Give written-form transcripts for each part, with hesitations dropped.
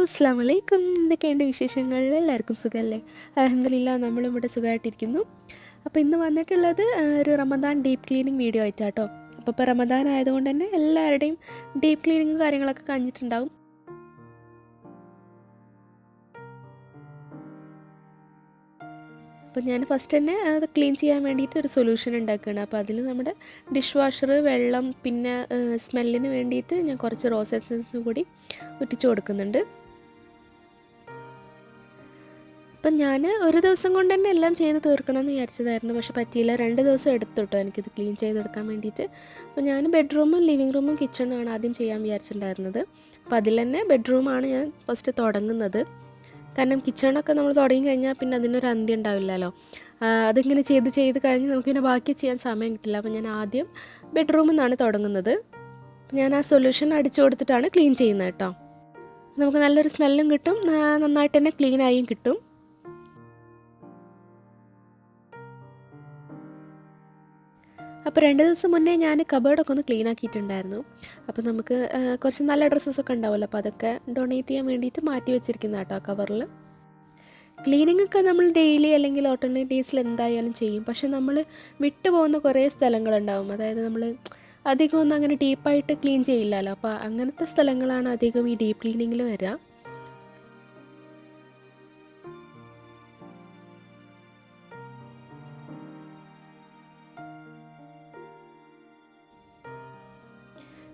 അസ്സലാമു അലൈക്കും. എന്തൊക്കെയുണ്ട് വിശേഷങ്ങൾ? എല്ലാവർക്കും സുഖമല്ലേ? അൽഹംദുലില്ലാഹ് നമ്മളും ഇവിടെ സുഖമായിട്ടിരിക്കുന്നു. അപ്പോൾ ഇന്ന് വന്നിട്ടുള്ളത് ഒരു റമദാൻ ഡീപ്പ് ക്ലീനിങ് വീഡിയോ ആയിട്ടാട്ടോ. അപ്പോൾ ഇപ്പോൾ റമദാൻ ആയതുകൊണ്ട് തന്നെ എല്ലാവരുടെയും ഡീപ്പ് ക്ലീനിങ്ങും കാര്യങ്ങളൊക്കെ കഴിഞ്ഞിട്ടുണ്ടാകും. അപ്പോൾ ഞാൻ ഫസ്റ്റ് തന്നെ അത് ക്ലീൻ ചെയ്യാൻ വേണ്ടിയിട്ട് ഒരു സൊല്യൂഷൻ ഉണ്ടാക്കുകയാണ്. അപ്പോൾ അതിൽ നമ്മുടെ ഡിഷ് വാഷർ, വെള്ളം, പിന്നെ സ്മെല്ലിന് വേണ്ടിയിട്ട് ഞാൻ കുറച്ച് റോസ് എസൻസ് കൂടി ഉറ്റിച്ച് കൊടുക്കുന്നുണ്ട്. അപ്പം ഞാൻ ഒരു ദിവസം കൊണ്ട് തന്നെ എല്ലാം ചെയ്ത് തീർക്കണം എന്ന് വിചാരിച്ചതായിരുന്നു. പക്ഷെ പറ്റിയില്ല. 2 ദിവസം എടുത്തു കേട്ടോ എനിക്കിത് ക്ലീൻ ചെയ്തെടുക്കാൻ വേണ്ടിയിട്ട്. അപ്പോൾ ഞാൻ ബെഡ്റൂമും ലിവിങ് റൂമും കിച്ചണുമാണ് ആദ്യം ചെയ്യാൻ വിചാരിച്ചിട്ടുണ്ടായിരുന്നത്. അപ്പോൾ അതിൽ തന്നെ ബെഡ്റൂമാണ് ഞാൻ ഫസ്റ്റ് തുടങ്ങുന്നത്. കാരണം കിച്ചണൊക്കെ നമ്മൾ തുടങ്ങി കഴിഞ്ഞാൽ പിന്നെ അതിനൊരു അന്ത്യം ഉണ്ടാവില്ലല്ലോ. അതിങ്ങനെ ചെയ്ത് കഴിഞ്ഞ് നമുക്കിങ്ങനെ ബാക്കി ചെയ്യാൻ സമയം കിട്ടില്ല. അപ്പോൾ ഞാൻ ആദ്യം ബെഡ്റൂമിൽ നിന്നാണ് തുടങ്ങുന്നത്. ഞാൻ ആ സൊല്യൂഷൻ അടിച്ചു കൊടുത്തിട്ടാണ് ക്ലീൻ ചെയ്യുന്നത് കേട്ടോ. നമുക്ക് നല്ലൊരു സ്മെല്ലും കിട്ടും, നന്നായിട്ട് തന്നെ ക്ലീനായും കിട്ടും. അപ്പോൾ 2 ദിവസം മുന്നേ ഞാൻ കബേർഡൊക്കെ ഒന്ന് ക്ലീൻ ആക്കിയിട്ടുണ്ടായിരുന്നു. അപ്പോൾ നമുക്ക് കുറച്ച് നല്ല ഡ്രസ്സസൊക്കെ ഉണ്ടാവുമല്ലോ, അപ്പോൾ അതൊക്കെ ഡൊണേറ്റ് ചെയ്യാൻ വേണ്ടിയിട്ട് മാറ്റി വെച്ചിരിക്കുന്ന കേട്ടോ കവറിൽ. ക്ലീനിങ് ഒക്കെ നമ്മൾ ഡെയിലി അല്ലെങ്കിൽ ഓൾട്ടർനേറ്റ് ഡേയ്സിൽ എന്തായാലും ചെയ്യും. പക്ഷെ നമ്മൾ വിട്ടു പോകുന്ന കുറേ സ്ഥലങ്ങളുണ്ടാവും. അതായത് നമ്മൾ അധികം ഒന്നും അങ്ങനെ ഡീപ്പായിട്ട് ക്ലീൻ ചെയ്യില്ലല്ലോ. അപ്പോൾ അങ്ങനത്തെ സ്ഥലങ്ങളാണ് അധികം ഈ ഡീപ്പ് ക്ലീനിങ്ങിൽ വരിക.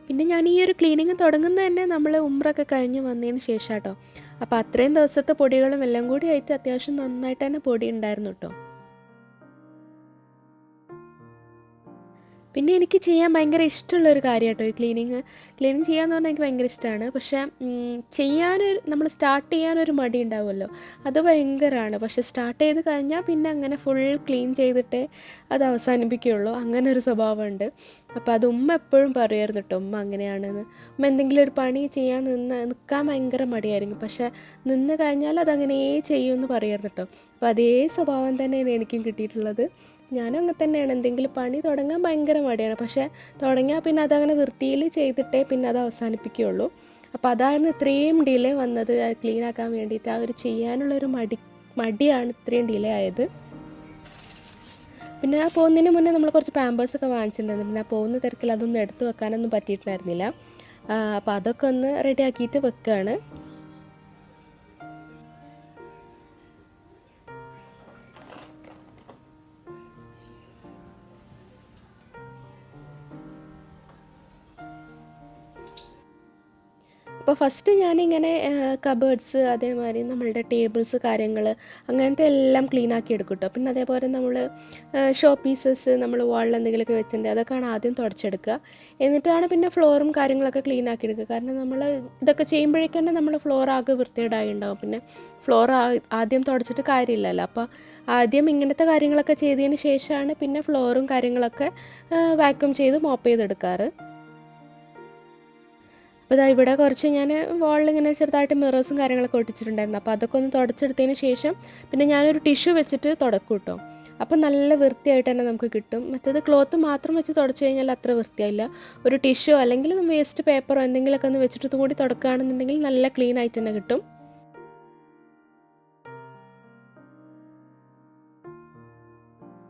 പിന്നെ ഞാൻ ഈ ഒരു ക്ലീനിങ് തുടങ്ങുന്നത് തന്നെ നമ്മൾ ഉംറയൊക്കെ കഴിഞ്ഞ് വന്നതിന് ശേഷം കേട്ടോ. അപ്പോൾ അത്രയും ദിവസത്തെ പൊടികളും എല്ലാം കൂടി ആയിട്ട് അത്യാവശ്യം നന്നായിട്ട് തന്നെ പൊടി ഉണ്ടായിരുന്നു കേട്ടോ. പിന്നെ എനിക്ക് ചെയ്യാൻ ഭയങ്കര ഇഷ്ടമുള്ളൊരു കാര്യം കേട്ടോ ഈ ക്ലീനിങ് ചെയ്യാമെന്ന് പറഞ്ഞാൽ എനിക്ക് ഭയങ്കര ഇഷ്ടമാണ്. പക്ഷേ നമ്മൾ സ്റ്റാർട്ട് ചെയ്യാനൊരു മടി ഉണ്ടാവുമല്ലോ, അത് ഭയങ്കരമാണ്. പക്ഷേ സ്റ്റാർട്ട് ചെയ്ത് കഴിഞ്ഞാൽ പിന്നെ അങ്ങനെ ഫുൾ ക്ലീൻ ചെയ്തിട്ടേ അത് അവസാനിപ്പിക്കുകയുള്ളൂ. അങ്ങനെ ഒരു സ്വഭാവമുണ്ട്. അപ്പോൾ അത് ഉമ്മ എപ്പോഴും പറയുമായിരുന്നു കേട്ടോ, ഉമ്മ അങ്ങനെയാണെന്ന്. ഉമ്മ എന്തെങ്കിലും ഒരു പണി ചെയ്യാൻ നിൽക്കാൻ ഭയങ്കര മടിയായിരിക്കും. പക്ഷേ നിന്ന് കഴിഞ്ഞാൽ അതങ്ങനെ ചെയ്യുമെന്ന് പറയുമായിരുന്നു കേട്ടോ. അപ്പോൾ അതേ സ്വഭാവം തന്നെയാണ് എനിക്കും കിട്ടിയിട്ടുള്ളത്. ഞാനും അങ്ങനെ തന്നെയാണ്. എന്തെങ്കിലും പണി തുടങ്ങാൻ ഭയങ്കര മടിയാണ്. പക്ഷേ തുടങ്ങിയാൽ പിന്നെ അതങ്ങനെ വൃത്തിയിൽ ചെയ്തിട്ടേ പിന്നെ അത് അവസാനിപ്പിക്കുകയുള്ളൂ. അപ്പോൾ അതായിരുന്നു ഇത്രയും ഡിലേ വന്നത്. ക്ലീൻ ആക്കാൻ വേണ്ടിയിട്ട് ആ ഒരു ചെയ്യാനുള്ളൊരു മടിയാണ് ഇത്രയും ഡിലേ ആയത്. പിന്നെ പോകുന്നതിന് മുന്നേ നമ്മൾ കുറച്ച് പാമ്പേഴ്സൊക്കെ വാങ്ങിച്ചിട്ടുണ്ടായിരുന്നു. പിന്നെ പോകുന്ന തിരക്കിൽ അതൊന്നും എടുത്ത് വെക്കാനൊന്നും പറ്റിയിട്ടുണ്ടായിരുന്നില്ല. അപ്പോൾ അതൊക്കെ ഒന്ന് റെഡി ആക്കിയിട്ട് വെക്കുകയാണ്. അപ്പോൾ ഫസ്റ്റ് ഞാനിങ്ങനെ കബേർഡ്സ്, അതേമാതിരി നമ്മളുടെ ടേബിൾസ്, കാര്യങ്ങൾ അങ്ങനത്തെ എല്ലാം ക്ലീൻ ആക്കി എടുക്കും കേട്ടോ. പിന്നെ അതേപോലെ നമ്മൾ ഷോ പീസസ് നമ്മൾ വാളിൽ എന്തെങ്കിലുമൊക്കെ വെച്ചിട്ടുണ്ട് അതൊക്കെയാണ് ആദ്യം തുടച്ചെടുക്കുക. എന്നിട്ടാണ് പിന്നെ ഫ്ലോറും കാര്യങ്ങളൊക്കെ ക്ലീൻ ആക്കി എടുക്കുക. കാരണം നമ്മൾ ഇതൊക്കെ ചെയ്യുമ്പോഴേക്കും തന്നെ നമ്മൾ ഫ്ലോർ ആകെ വൃത്തികേടായി ഉണ്ടാവും. പിന്നെ ഫ്ലോർ ആദ്യം തുടച്ചിട്ട് കാര്യമില്ലല്ലോ. അപ്പോൾ ആദ്യം ഇങ്ങനത്തെ കാര്യങ്ങളൊക്കെ ചെയ്തതിന് ശേഷമാണ് പിന്നെ ഫ്ലോറും കാര്യങ്ങളൊക്കെ വാക്യൂം ചെയ്ത് മോപ്പ് ചെയ്തെടുക്കാറ്. അപ്പോൾ ഇതാ ഇവിടെ കുറച്ച് ഞാൻ വാളിൽ ഇങ്ങനെ ചെറുതായിട്ട് മിറേഴ്സും കാര്യങ്ങളൊക്കെ ഒട്ടിച്ചിട്ടുണ്ടായിരുന്നു. അപ്പോൾ അതൊക്കെ ഒന്ന് തുടച്ചെടുത്തതിന് ശേഷം പിന്നെ ഞാനൊരു ടിഷ്യൂ വെച്ചിട്ട് തുടക്കും കേട്ടോ. അപ്പോൾ നല്ല വൃത്തിയായിട്ട് തന്നെ നമുക്ക് കിട്ടും. മറ്റേത് ക്ലോത്ത് മാത്രം വെച്ച് തുടച്ച് കഴിഞ്ഞാൽ അത്ര വൃത്തിയായില്ല. ഒരു ടിഷ്യൂ അല്ലെങ്കിൽ വേസ്റ്റ് പേപ്പറോ എന്തെങ്കിലുമൊക്കെ ഒന്ന് വെച്ചിട്ട് കൂടി തുടക്കുകയാണെന്നുണ്ടെങ്കിൽ നല്ല ക്ലീൻ ആയിട്ട് തന്നെ കിട്ടും.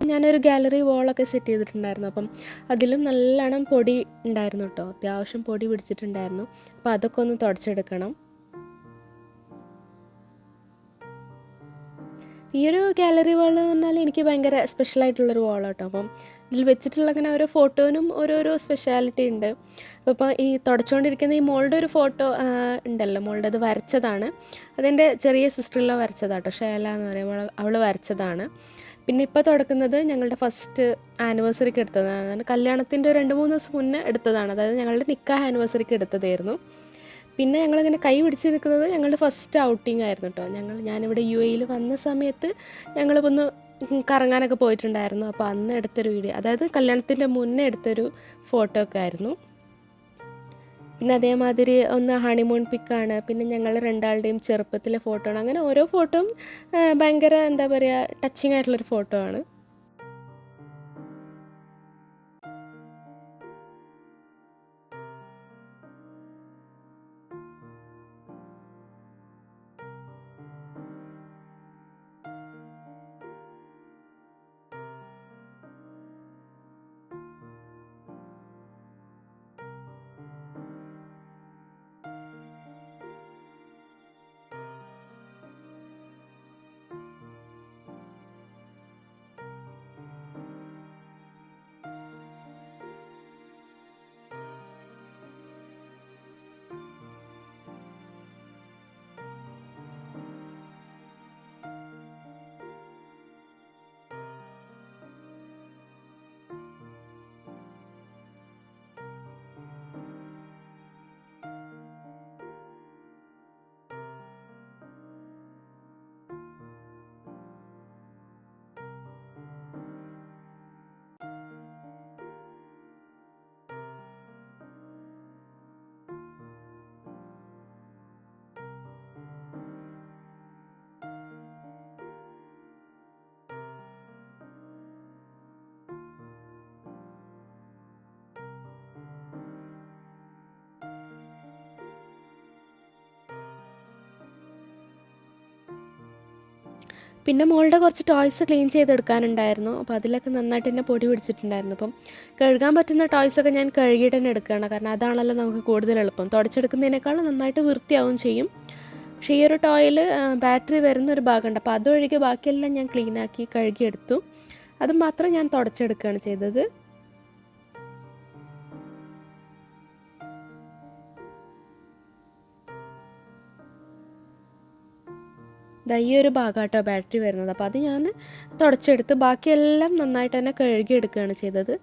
ഞാനൊരു ഗാലറി വോളൊക്കെ സെറ്റ് ചെയ്തിട്ടുണ്ടായിരുന്നു. അപ്പം അതിലും നല്ലോണം പൊടി ഉണ്ടായിരുന്നു കേട്ടോ. അത്യാവശ്യം പൊടി പിടിച്ചിട്ടുണ്ടായിരുന്നു. അപ്പോൾ അതൊക്കെ ഒന്ന് തുടച്ചെടുക്കണം. ഈ ഒരു ഗാലറി വാൾ എന്ന് പറഞ്ഞാൽ എനിക്ക് ഭയങ്കര സ്പെഷ്യലായിട്ടുള്ളൊരു വാളാണ് കേട്ടോ. അപ്പം ഇതിൽ വെച്ചിട്ടുള്ള അങ്ങനെ ഓരോ ഫോട്ടോനും ഓരോരോ സ്പെഷ്യാലിറ്റി ഉണ്ട്. അപ്പോൾ ഈ തുടച്ചുകൊണ്ടിരിക്കുന്ന ഈ മോളുടെ ഒരു ഫോട്ടോ ഉണ്ടല്ലോ, മോളുടെ അത് വരച്ചതാണ്. അതെൻ്റെ ചെറിയ സിസ്റ്ററിലോ വരച്ചതാണ് കേട്ടോ. ഷേല എന്ന് പറയുമ്പോൾ അവൾ വരച്ചതാണ്. പിന്നെ ഇപ്പോൾ തുടക്കുന്നത് ഞങ്ങളുടെ ഫസ്റ്റ് ആനിവേഴ്സറിക്ക് എടുത്തതാണ്. കല്യാണത്തിൻ്റെ 2-3 ദിവസം മുന്നേ എടുത്തതാണ്. അതായത് ഞങ്ങളുടെ നിക്കാഹ് ആനിവേഴ്സറിക്ക് എടുത്തതായിരുന്നു. പിന്നെ ഞങ്ങളിങ്ങനെ കൈ പിടിച്ച് നിൽക്കുന്നത് ഞങ്ങളുടെ ഫസ്റ്റ് ഔട്ടിംഗ് ആയിരുന്നു കേട്ടോ. ഞാനിവിടെ UAE വന്ന സമയത്ത് ഞങ്ങളിപ്പോൾ കറങ്ങാനൊക്കെ പോയിട്ടുണ്ടായിരുന്നു. അപ്പോൾ അന്ന് എടുത്തൊരു വീഡിയോ, അതായത് കല്യാണത്തിൻ്റെ മുന്നേ എടുത്തൊരു ഫോട്ടോ ഒക്കെ ആയിരുന്നു. പിന്നെ അതേമാതിരി ഒന്ന് ഹണിമൂൺ പിക്കാണ്. പിന്നെ ഞങ്ങൾ രണ്ടാളുടെയും ചെറുപ്പത്തിലെ ഫോട്ടോ ആണ്. അങ്ങനെ ഓരോ ഫോട്ടോയും ഭയങ്കര എന്താ പറയുക, ടച്ചിങ് ആയിട്ടുള്ളൊരു ഫോട്ടോ ആണ്. പിന്നെ മോളുടെ കുറച്ച് ടോയ്സ് ക്ലീൻ ചെയ്തെടുക്കാനുണ്ടായിരുന്നു. അപ്പോൾ അതിലൊക്കെ നന്നായിട്ട് തന്നെ പൊടി പിടിച്ചിട്ടുണ്ടായിരുന്നു. അപ്പം കഴുകാൻ പറ്റുന്ന ടോയ്സൊക്കെ ഞാൻ കഴുകിയിട്ട് തന്നെ എടുക്കുകയാണ്. കാരണം അതാണല്ലോ നമുക്ക് കൂടുതൽ എളുപ്പം. തുടച്ചെടുക്കുന്നതിനേക്കാളും നന്നായിട്ട് വൃത്തിയാവും ചെയ്യും. പക്ഷേ ഈ ഒരു ടോയിൽ ബാറ്ററി വരുന്നൊരു ഭാഗമുണ്ട്. അപ്പോൾ അതൊഴികെ ബാക്കിയെല്ലാം ഞാൻ ക്ലീനാക്കി കഴുകിയെടുത്തു. അത് മാത്രം ഞാൻ തുടച്ചെടുക്കുകയാണ് ചെയ്തത്. ഈ ഒരു ഭാഗമാട്ടോ ബാറ്ററി വരുന്നത്. അപ്പോൾ അത് ഞാൻ തുടച്ചെടുത്ത് ബാക്കിയെല്ലാം നന്നായിട്ട് തന്നെ കഴുകിയെടുക്കുകയാണ് ചെയ്തത്.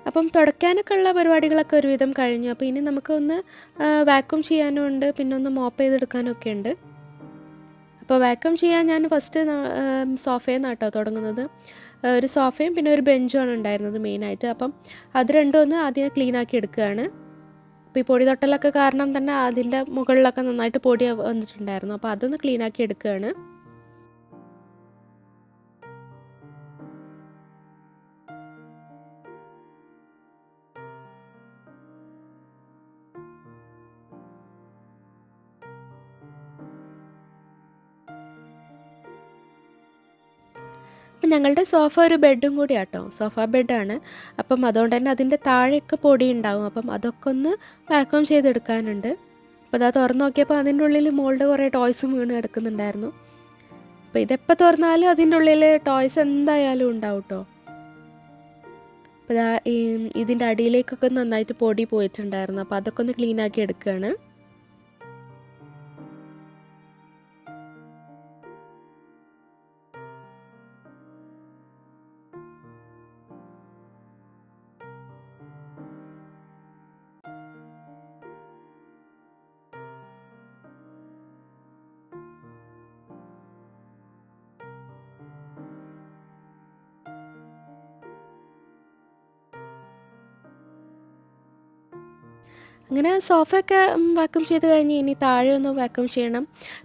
അപ്പം തുടയ്ക്കാനൊക്കെ ഉള്ള പരിപാടികളൊക്കെ ഒരുവിധം കഴിഞ്ഞു. അപ്പോൾ ഇനി നമുക്കൊന്ന് വാക്യൂം ചെയ്യാനും ഉണ്ട്, പിന്നെ ഒന്ന് മോപ്പ് ചെയ്തെടുക്കാനൊക്കെ ഉണ്ട്. അപ്പോൾ വാക്യൂം ചെയ്യാൻ ഞാൻ ഫസ്റ്റ് സോഫയിൽ നിന്നാണ് കേട്ടോ തുടങ്ങുന്നത്. ഒരു സോഫയും പിന്നെ ഒരു ബെഞ്ചുമാണ് ഉണ്ടായിരുന്നത് മെയിനായിട്ട്. അപ്പം അത് രണ്ടും ഒന്ന് ആദ്യം ക്ലീൻ ആക്കി എടുക്കുകയാണ്. അപ്പോൾ ഈ പൊടി തൊട്ടലൊക്കെ കാരണം തന്നെ അതിൻ്റെ മുകളിലൊക്കെ നന്നായിട്ട് പൊടി വന്നിട്ടുണ്ടായിരുന്നു. അപ്പോൾ അതൊന്ന് ക്ലീൻ ആക്കി എടുക്കുകയാണ്. അപ്പം ഞങ്ങളുടെ സോഫ ഒരു ബെഡും കൂടിയാണ് കേട്ടോ, സോഫ ബെഡാണ്. അപ്പം അതുകൊണ്ട് തന്നെ അതിൻ്റെ താഴെയൊക്കെ പൊടി ഉണ്ടാവും. അപ്പം അതൊക്കെ ഒന്ന് വാക്യൂം ചെയ്തെടുക്കാനുണ്ട്. അപ്പോൾ അതാ തുറന്ന് നോക്കിയപ്പോൾ അതിൻ്റെ ഉള്ളിൽ മോളുടെ കുറേ ടോയ്സും വീണ് കിടക്കുന്നുണ്ടായിരുന്നു. അപ്പോൾ ഇതെപ്പോൾ തുറന്നാലും അതിൻ്റെ ഉള്ളിൽ ടോയ്സ് എന്തായാലും ഉണ്ടാവും കേട്ടോ. അപ്പോൾ ഇതാ ഇതിൻ്റെ അടിയിലേക്കൊക്കെ നന്നായിട്ട് പൊടി പോയിട്ടുണ്ടായിരുന്നു. അപ്പോൾ അതൊക്കെ ഒന്ന് ക്ലീൻ ആക്കി എടുക്കുകയാണ്. അങ്ങനെ സോഫയൊക്കെ വാക്യൂം ചെയ്ത് കഴിഞ്ഞ് ഇനി താഴെ ഒന്ന് വാക്യൂം ചെയ്യണം.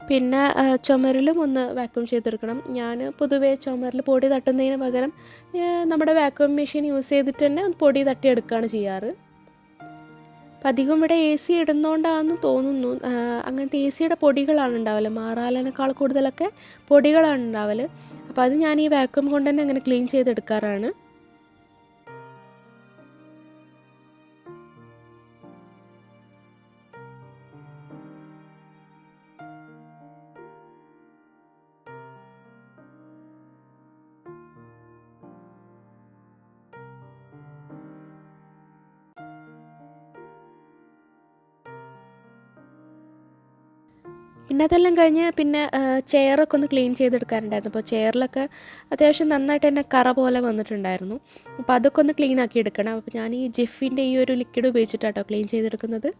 പിന്നെ ചുമരിലും ഒന്ന് വാക്യൂം ചെയ്തെടുക്കണം. ഞാൻ പൊതുവേ ചുമരിൽ പൊടി തട്ടുന്നതിന് പകരം നമ്മുടെ വാക്യൂം മെഷീൻ യൂസ് ചെയ്തിട്ട് തന്നെ പൊടി തട്ടിയെടുക്കുകയാണ് ചെയ്യാറ്. അപ്പം അധികം ഇവിടെ എ സി ഇടുന്നതുകൊണ്ടാണെന്ന് തോന്നുന്നു. അങ്ങനത്തെ എ സിയുടെ പൊടികളാണ് ഉണ്ടാവല്. മാറാലനേക്കാൾ കൂടുതലൊക്കെ പൊടികളാണ് ഉണ്ടാവല്. അപ്പോൾ അത് ഞാൻ ഈ വാക്യൂം കൊണ്ട് തന്നെ അങ്ങനെ ക്ലീൻ ചെയ്തെടുക്കാറാണ്. പിന്നെ അതെല്ലാം കഴിഞ്ഞ് പിന്നെ ചെയറൊക്കെ ഒന്ന് ക്ലീൻ ചെയ്തെടുക്കാറുണ്ടായിരുന്നു. അപ്പോൾ ചെയറിലൊക്കെ അത്യാവശ്യം നന്നായിട്ട് തന്നെ കറ പോലെ വന്നിട്ടുണ്ടായിരുന്നു. അപ്പോൾ അതൊക്കെ ഒന്ന് ക്ലീൻ ആക്കി എടുക്കണം. അപ്പോൾ ഞാൻ ഈ ജിഫിൻ്റെ ഈ ഒരു ലിക്വിഡ് ഉപയോഗിച്ചിട്ടാട്ടോ ക്ലീൻ ചെയ്തെടുക്കുന്നത്.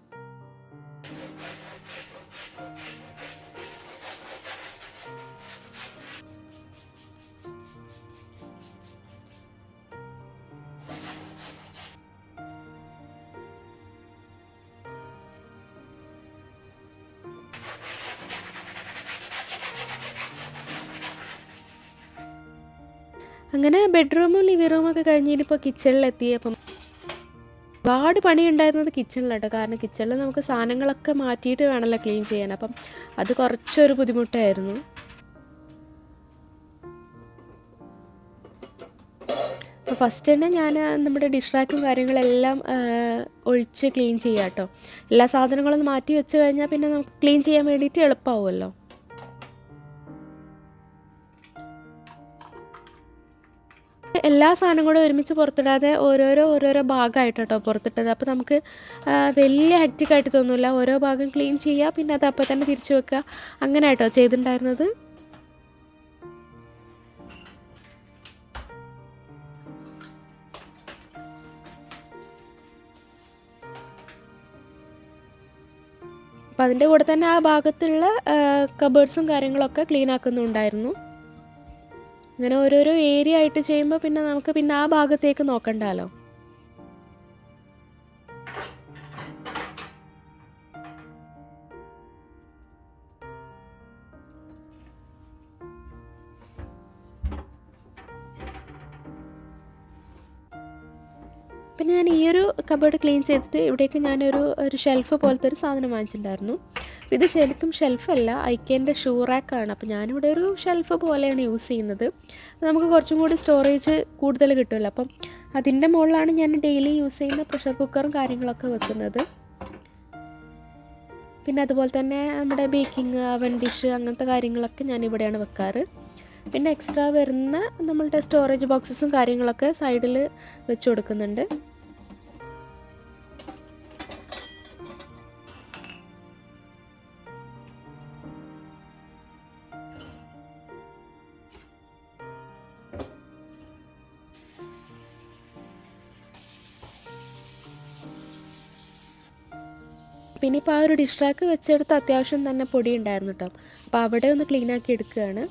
അങ്ങനെ ബെഡ്റൂമും ലിവിംഗ് റൂമൊക്കെ കഴിഞ്ഞിപ്പോൾ കിച്ചണിലെത്തി. അപ്പം ഒരുപാട് പണി ഉണ്ടായിരുന്നത് കിച്ചണിലാട്ടോ. കാരണം കിച്ചണിൽ നമുക്ക് സാധനങ്ങളൊക്കെ മാറ്റിയിട്ട് വേണമല്ലോ ക്ലീൻ ചെയ്യാൻ. അപ്പം അത് കുറച്ചൊരു ബുദ്ധിമുട്ടായിരുന്നു. അപ്പോൾ ഫസ്റ്റ് തന്നെ ഞാൻ നമ്മുടെ ഡിഷ് റാക്കും കാര്യങ്ങളെല്ലാം ഒഴിച്ച് ക്ലീൻ ചെയ്യാം കേട്ടോ. എല്ലാ സാധനങ്ങളും മാറ്റി വെച്ച് കഴിഞ്ഞാൽ പിന്നെ നമുക്ക് ക്ലീൻ ചെയ്യാൻ വേണ്ടിയിട്ട് എളുപ്പമാവുമല്ലോ. എല്ലാ സാധനങ്ങളും ഒരുമിച്ച് പുറത്തിടാതെ ഓരോരോ ഭാഗമായിട്ട് കേട്ടോ പുറത്തിട്ടത്. അപ്പോൾ നമുക്ക് വലിയ ഹെക്റ്റിക്കായിട്ട് തോന്നില്ല. ഓരോ ഭാഗം ക്ലീൻ ചെയ്യുക, പിന്നെ അത് അപ്പോൾ തന്നെ തിരിച്ചു വെക്കുക, അങ്ങനെ ആയിട്ടോ ചെയ്തിട്ടുണ്ടായിരുന്നത്. അപ്പോൾ അതിൻ്റെ കൂടെ തന്നെ ആ ഭാഗത്തുള്ള കബേർഡ്സും കാര്യങ്ങളൊക്കെ ക്ലീൻ ആക്കുന്നുണ്ടായിരുന്നു. അങ്ങനെ ഓരോരോ ഏരിയ ആയിട്ട് ചെയ്യുമ്പോൾ പിന്നെ നമുക്ക് പിന്നെ ആ ഭാഗത്തേക്ക് നോക്കണ്ടല്ലോ. പിന്നെ ഞാൻ ഈ ഒരു കബേർഡ് ക്ലീൻ ചെയ്തിട്ട് ഇവിടേക്ക് ഞാനൊരു ഷെൽഫ് പോലത്തെ ഒരു സാധനം വാങ്ങിച്ചിട്ടുണ്ടായിരുന്നു. അപ്പോൾ ഇത് ശരിക്കും ഷെൽഫല്ല, ഐക്കേൻ്റെ ഷൂ റാക്കാണ്. അപ്പോൾ ഞാനിവിടെ ഒരു ഷെൽഫ് പോലെയാണ് യൂസ് ചെയ്യുന്നത്. നമുക്ക് കുറച്ചും കൂടി സ്റ്റോറേജ് കൂടുതൽ കിട്ടുമല്ലോ. അപ്പം അതിൻ്റെ മുകളിലാണ് ഞാൻ ഡെയിലി യൂസ് ചെയ്യുന്ന പ്രഷർ കുക്കറും കാര്യങ്ങളൊക്കെ വെക്കുന്നത്. പിന്നെ അതുപോലെ തന്നെ നമ്മുടെ ബേക്കിംഗ് അവൻ ഡിഷ് അങ്ങനത്തെ കാര്യങ്ങളൊക്കെ ഞാൻ ഇവിടെയാണ് വെക്കാറ്. പിന്നെ എക്സ്ട്രാ വരുന്ന നമ്മളുടെ സ്റ്റോറേജ് ബോക്സസും കാര്യങ്ങളൊക്കെ സൈഡിൽ വെച്ച് കൊടുക്കുന്നുണ്ട്. പിന്നെ ഇപ്പോൾ ആ ഒരു ഡിഷ് റാക്ക് വെച്ചെടുത്ത് അത്യാവശ്യം തന്നെ പൊടി ഉണ്ടായിരുന്നു കേട്ടോ. അപ്പോൾ അവിടെ ഒന്ന് ക്ലീനാക്കി എടുക്കുകയാണ്.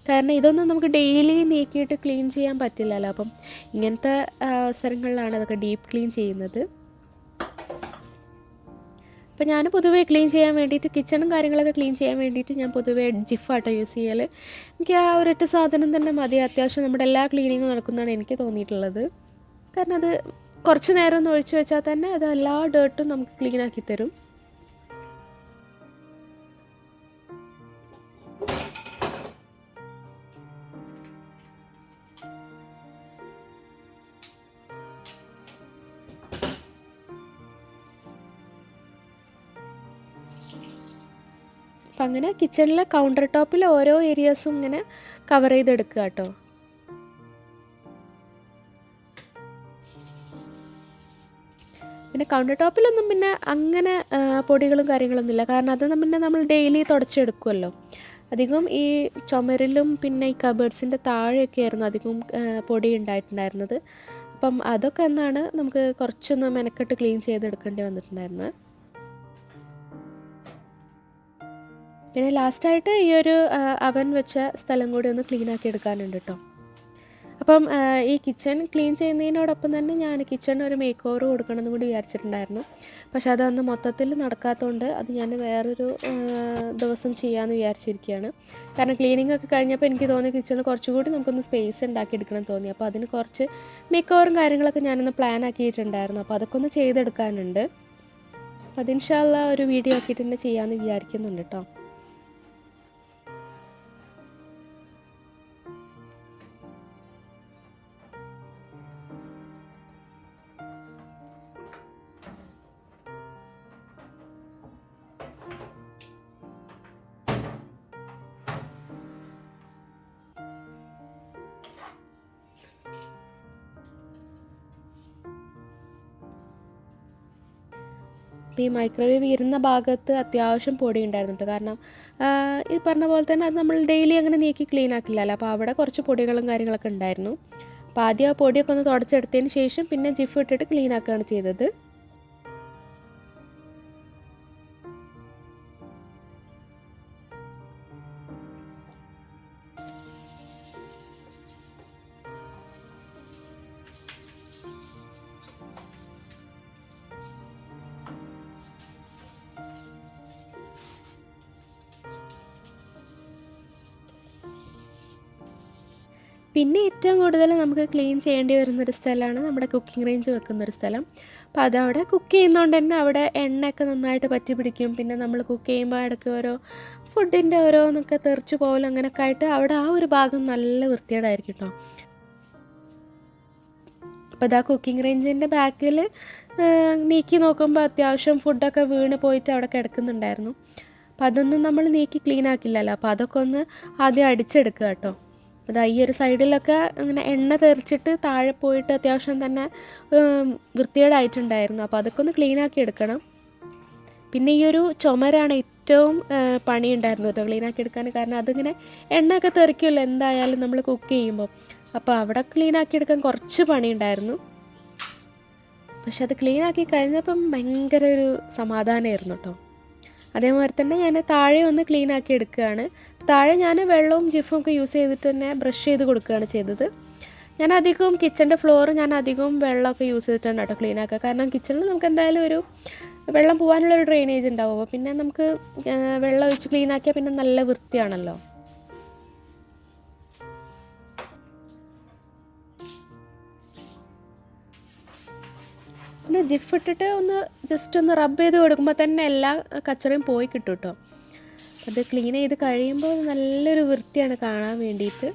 കാരണം ഇതൊന്നും നമുക്ക് ഡെയിലി നീക്കിയിട്ട് ക്ലീൻ ചെയ്യാൻ പറ്റില്ലല്ലോ. അപ്പം ഇങ്ങനത്തെ അവസരങ്ങളിലാണ് അതൊക്കെ ഡീപ്പ് ക്ലീൻ ചെയ്യുന്നത്. അപ്പോൾ ഞാൻ പൊതുവേ ക്ലീൻ ചെയ്യാൻ വേണ്ടിയിട്ട് കിച്ചണും കാര്യങ്ങളൊക്കെ ക്ലീൻ ചെയ്യാൻ വേണ്ടിയിട്ട് ഞാൻ പൊതുവേ ജിഫാട്ടോ യൂസ് ചെയ്യൽ. എനിക്ക് ആ ഒരൊറ്റ സാധനം തന്നെ മതി, അത്യാവശ്യം നമ്മുടെ എല്ലാ ക്ലീനിങ്ങും നടക്കുന്നതാണ് എനിക്ക് തോന്നിയിട്ടുള്ളത്. കാരണം അത് കുറച്ച് നേരം ഒന്ന് ഒഴിച്ച് വെച്ചാൽ തന്നെ അത് എല്ലാ ഡേർട്ടും നമുക്ക് ക്ലീൻ ആക്കി തരും. അപ്പം അങ്ങനെ കിച്ചണിലെ കൗണ്ടർ ടോപ്പിൽ ഓരോ ഏരിയാസും ഇങ്ങനെ കവർ ചെയ്തെടുക്കുക കേട്ടോ. പിന്നെ കൗണ്ടർ ടോപ്പിലൊന്നും പിന്നെ അങ്ങനെ പൊടികളും കാര്യങ്ങളൊന്നുമില്ല. കാരണം അത് പിന്നെ നമ്മൾ ഡെയിലി തുടച്ചെടുക്കുമല്ലോ. അധികം ഈ ചുമരിലും പിന്നെ ഈ കബേർഡ്സിൻ്റെ താഴെയൊക്കെ ആയിരുന്നു അധികം പൊടി ഉണ്ടായിട്ടുണ്ടായിരുന്നത്. അപ്പം അതൊക്കെ എന്നാണ് നമുക്ക് കുറച്ചൊന്ന് മെനക്കെട്ട് ക്ലീൻ ചെയ്തെടുക്കേണ്ടി വന്നിട്ടുണ്ടായിരുന്നത്. പിന്നെ ലാസ്റ്റായിട്ട് ഈ ഒരു അവൻ വെച്ച സ്ഥലം കൂടി ഒന്ന് ക്ലീൻ ആക്കി എടുക്കാനുണ്ട് കേട്ടോ. അപ്പം ഈ കിച്ചൺ ക്ലീൻ ചെയ്യുന്നതിനോടൊപ്പം തന്നെ ഞാൻ കിച്ചണിന് ഒരു മേക്ക് ഓവർ കൊടുക്കണമെന്ന് കൂടി വിചാരിച്ചിട്ടുണ്ടായിരുന്നു. പക്ഷെ അതൊന്ന് മൊത്തത്തിൽ നടക്കാത്തതുകൊണ്ട് അത് ഞാൻ വേറൊരു ദിവസം ചെയ്യാമെന്ന് വിചാരിച്ചിരിക്കുകയാണ്. കാരണം ക്ലീനിങ് ഒക്കെ കഴിഞ്ഞപ്പോൾ എനിക്ക് തോന്നി കിച്ചണിൽ കുറച്ചുകൂടി നമുക്കൊന്ന് സ്പേസ് ഉണ്ടാക്കിയെടുക്കണം തോന്നി. അപ്പോൾ അതിന് കുറച്ച് മേക്ക് ഓവറും കാര്യങ്ങളൊക്കെ ഞാനൊന്ന് പ്ലാൻ ആക്കിയിട്ടുണ്ടായിരുന്നു. അപ്പോൾ അതൊക്കെ ഒന്ന് ചെയ്തെടുക്കാനുണ്ട്. അപ്പോൾ അത് ഇൻഷാ അല്ലാ ഒരു വീഡിയോ ആക്കിയിട്ട് തന്നെ ചെയ്യാമെന്ന് വിചാരിക്കുന്നുണ്ട് കേട്ടോ. അപ്പോൾ ഈ മൈക്രോവേവ് ഇരുന്ന ഭാഗത്ത് അത്യാവശ്യം പൊടി ഉണ്ടായിരുന്നു കേട്ടോ. കാരണം ഈ പറഞ്ഞ പോലെ തന്നെ അത് നമ്മൾ ഡെയിലി അങ്ങനെ നീക്കി ക്ലീൻ ആക്കില്ലല്ലോ. അപ്പോൾ അവിടെ കുറച്ച് പൊടികളും കാര്യങ്ങളൊക്കെ ഉണ്ടായിരുന്നു. അപ്പോൾ ആദ്യം ആ പൊടിയൊക്കെ ഒന്ന് തുടച്ചെടുത്തതിന് ശേഷം പിന്നെ ജിഫ് ഇട്ടിട്ട് ക്ലീൻ ആക്കുകയാണ് ചെയ്തത്. പിന്നെ ഏറ്റവും കൂടുതൽ നമുക്ക് ക്ലീൻ ചെയ്യേണ്ടി വരുന്നൊരു സ്ഥലമാണ് നമ്മുടെ കുക്കിംഗ് റേഞ്ച് വെക്കുന്നൊരു സ്ഥലം. അപ്പോൾ അതവിടെ കുക്ക് ചെയ്യുന്നതുകൊണ്ട് തന്നെ അവിടെ എണ്ണയൊക്കെ നന്നായിട്ട് പറ്റി പിടിക്കും. പിന്നെ നമ്മൾ കുക്ക് ചെയ്യുമ്പോൾ ഇടയ്ക്ക് ഓരോ ഫുഡിൻ്റെ ഓരോന്നൊക്കെ തെറിച്ച് പോകലും അങ്ങനെയൊക്കെ ആയിട്ട് അവിടെ ആ ഒരു ഭാഗം നല്ല വൃത്തികേടായിരിക്കും കേട്ടോ. അപ്പോൾ ഇതാ കുക്കിംഗ് റേഞ്ചിൻ്റെ ബാക്കിൽ നീക്കി നോക്കുമ്പോൾ അത്യാവശ്യം ഫുഡൊക്കെ വീണ് പോയിട്ട് അവിടെ കിടക്കുന്നുണ്ടായിരുന്നു. അപ്പോൾ അതൊന്നും നമ്മൾ നീക്കി ക്ലീൻ ആക്കില്ലല്ലോ. അപ്പോൾ അതൊക്കെ ഒന്ന് ആദ്യം അടിച്ചെടുക്കുക കേട്ടോ. അതാ ഈ ഒരു സൈഡിലൊക്കെ അങ്ങനെ എണ്ണ തെറിച്ചിട്ട് താഴെ പോയിട്ട് അത്യാവശ്യം തന്നെ വൃത്തികേടായിട്ടുണ്ടായിരുന്നു. അപ്പോൾ അതൊക്കെ ഒന്ന് ക്ലീനാക്കി എടുക്കണം. പിന്നെ ഈ ഒരു ചുമരാണ് ഏറ്റവും പണിയുണ്ടായിരുന്നു കേട്ടോ ക്ലീനാക്കി എടുക്കാൻ. കാരണം അതിങ്ങനെ എണ്ണയൊക്കെ തെറിക്കുമല്ലോ എന്തായാലും നമ്മൾ കുക്ക് ചെയ്യുമ്പോൾ. അപ്പോൾ അവിടെ ക്ലീനാക്കി എടുക്കാൻ കുറച്ച് പണിയുണ്ടായിരുന്നു. പക്ഷെ അത് ക്ലീനാക്കി കഴിഞ്ഞപ്പം ഭയങ്കര ഒരു സമാധാനമായിരുന്നു കേട്ടോ. അതേമാതിരി തന്നെ ഞാൻ താഴെ ഒന്ന് ക്ലീൻ ആക്കി എടുക്കുകയാണ്. താഴെ ഞാൻ വെള്ളവും ജിഫും ഒക്കെ യൂസ് ചെയ്തിട്ട് തന്നെ ബ്രഷ് ചെയ്ത് കൊടുക്കുകയാണ് ചെയ്തത്. ഞാൻ അധികവും കിച്ചൻ്റെ ഫ്ലോർ ഞാൻ അധികവും വെള്ളമൊക്കെ യൂസ് ചെയ്തിട്ടാണ് കേട്ടോ ക്ലീൻ ആക്കുക. കാരണം കിച്ചണിൽ നമുക്ക് എന്തായാലും ഒരു വെള്ളം പോകാനുള്ളൊരു ഡ്രെയിനേജ് ഉണ്ടാവും. അപ്പോൾ പിന്നെ നമുക്ക് വെള്ളം ഒഴിച്ച് ക്ലീൻ ആക്കിയാൽ പിന്നെ നല്ല വൃത്തിയാണല്ലോ. പിന്നെ ജിഫ് ഇട്ടിട്ട് ഒന്ന് ജസ്റ്റ് ഒന്ന് റബ്ബ് ചെയ്ത് കൊടുക്കുമ്പോൾ തന്നെ എല്ലാ കച്ചറയും പോയി കിട്ടും കേട്ടോ. അത് ക്ലീൻ ചെയ്ത് കഴിയുമ്പോൾ നല്ലൊരു വൃത്തിയാണ് കാണാൻ വേണ്ടിയിട്ട്.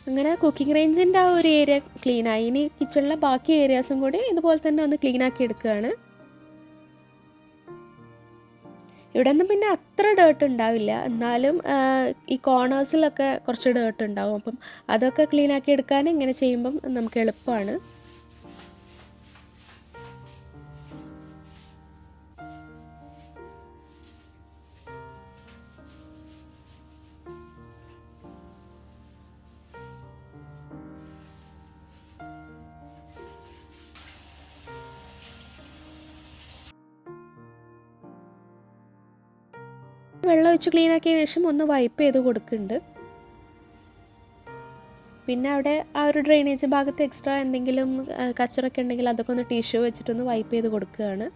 അങ്ങനെ കുക്കിംഗ് റേഞ്ചിൻ്റെ ആ ഒരു ഏരിയ ക്ലീനായി. ഇനി കിച്ചണിലെ ബാക്കി ഏരിയാസും കൂടി ഇതുപോലെ തന്നെ ഒന്ന് ക്ലീൻ ആക്കി എടുക്കുകയാണ്. ഇവിടെ ഒന്നും പിന്നെ അത്ര ഡേർട്ട് ഉണ്ടാവില്ല, എന്നാലും ഈ കോർണേഴ്സിലൊക്കെ കുറച്ച് ഡേർട്ട് ഉണ്ടാവും. അപ്പം അതൊക്കെ ക്ലീൻ ആക്കി എടുക്കാൻ ഇങ്ങനെ ചെയ്യുമ്പം നമുക്ക് എളുപ്പമാണ്. വെള്ളം ഒഴിച്ച് ക്ലീൻ ആക്കിയതിന് ശേഷം ഒന്ന് വൈപ്പ് ചെയ്ത് കൊടുക്കുന്നുണ്ട്. പിന്നെ അവിടെ ആ ഒരു ഡ്രെയിനേജ് ഭാഗത്ത് എക്സ്ട്രാ എന്തെങ്കിലും കച്ചറൊക്കെ ഉണ്ടെങ്കിൽ അതൊക്കെ ഒന്ന് ടിഷ്യൂ വെച്ചിട്ടൊന്ന് വൈപ്പ് ചെയ്ത് കൊടുക്കുകയാണ്.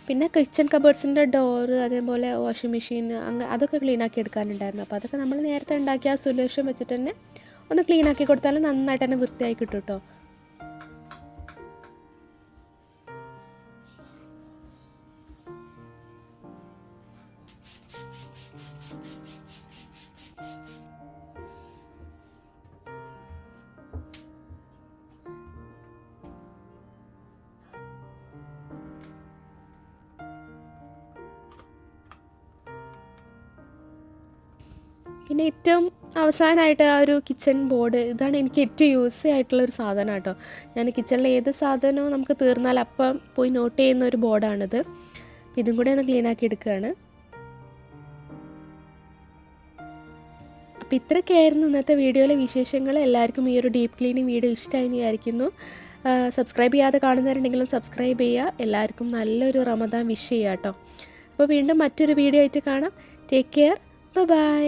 പിന്നെ കിച്ചൺ കബേർഡ്സിൻ്റെ ഡോറ്, അതേപോലെ വാഷിംഗ് മെഷീൻ, അങ്ങനെ അതൊക്കെ ക്ലീൻ ആക്കി എടുക്കാനുണ്ടായിരുന്നു. അപ്പോൾ അതൊക്കെ നമ്മൾ നേരത്തെ ഉണ്ടാക്കിയ ആ സൊല്യൂഷൻ വെച്ചിട്ട് തന്നെ ഒന്ന് ക്ലീൻ ആക്കി കൊടുത്താൽ നന്നായിട്ട് തന്നെ വൃത്തിയായി കിട്ടും കേട്ടോ. പിന്നെ ഏറ്റവും അവസാനമായിട്ട് ആ ഒരു കിച്ചൺ ബോർഡ്, ഇതാണ് എനിക്ക് ഏറ്റവും യൂസ് ആയിട്ടുള്ളൊരു സാധനം കേട്ടോ. ഞാൻ കിച്ചണിലെ ഏത് സാധനവും നമുക്ക് തീർന്നാൽ അപ്പം പോയി നോട്ട് ചെയ്യുന്ന ഒരു ബോർഡാണിത്. ഇതും കൂടെ ഒന്ന് ക്ലീൻ ആക്കി എടുക്കുകയാണ്. അപ്പോൾ ഇത്രയൊക്കെയായിരുന്നു ഇന്നത്തെ വീഡിയോയിലെ വിശേഷങ്ങൾ. എല്ലാവർക്കും ഈ ഒരു ഡീപ്പ് ക്ലീനിങ് വീഡിയോ ഇഷ്ടമായി എന്ന് വിചാരിക്കുന്നു. സബ്സ്ക്രൈബ് ചെയ്യാതെ കാണുന്നവരുണ്ടെങ്കിലും സബ്സ്ക്രൈബ് ചെയ്യുക. എല്ലാവർക്കും നല്ലൊരു റമദാൻ വിഷ് ചെയ്യുക കേട്ടോ. അപ്പോൾ വീണ്ടും മറ്റൊരു വീഡിയോ ആയിട്ട് കാണാം. Take care. ബൈ.